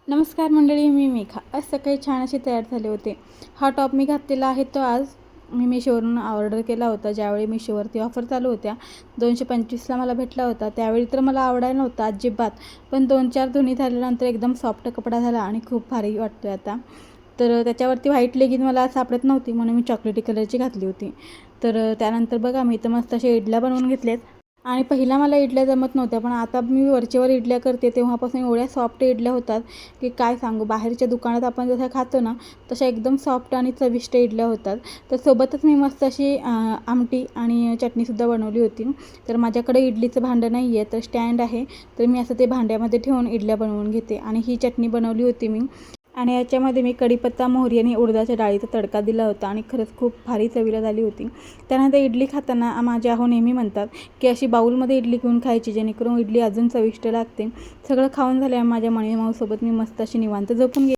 नमस्कार मंडळी, मी मेघा. आज सकाळी छान असे तयार झाले होते. हा टॉप मी घातलेला आहे तो आज मी मिशोवरून ऑर्डर केला होता. ज्यावेळी मिशोवरती ऑफर चालू होत्या 225ला मला भेटला होता. त्यावेळी तर मला आवडायला नव्हता अजिबात, पण 2-4 धुणी झाल्यानंतर एकदम सॉफ्ट कपडा झाला आणि खूप भारी वाटतो आहे आता. तर त्याच्यावरती व्हाईट लेगिन मला सापडत नव्हती म्हणून मी चॉकलेटी कलरची घातली होती. तर त्यानंतर बघा मी तर मस्त अशा इडल्या बनवून घेतल्यात. आणि पहिला मला इडल्या जमत नव्हत्या, पण आता मी वरचेवर इडल्या करते तेव्हापासून एवढ्या सॉफ्ट इडल्या होतात की काय सांगू. बाहेरच्या दुकानात आपण जसं खातो ना तशा एकदम सॉफ्ट आणि चविष्ट इडल्या होतात. तर सोबतच मी मस्त अशी आमटी आणि चटणीसुद्धा बनवली होती. तर माझ्याकडे इडलीचं भांडं नाही आहे, तर स्टँड आहे, तर मी असं ते भांड्यामध्ये ठेवून इडल्या बनवून घेते. आणि ही चटणी बनवली होती मी, आणि याच्यामध्ये मी कढीपत्ता, मोहरी आणि उडदाच्या डाळीचा तडका दिला होता आणि खरंच खूप भारी चवीला झाली होती. त्यानंतर इडली खाताना माझे आहो नेहमी म्हणतात की अशी बाऊलमध्ये इडली घेऊन खायची, जेणेकरून इडली अजून चविष्ट लागते. सगळं खाऊन झाल्यावर माझ्या मणी माऊसोबत मी मस्त अशी निवांत झोपून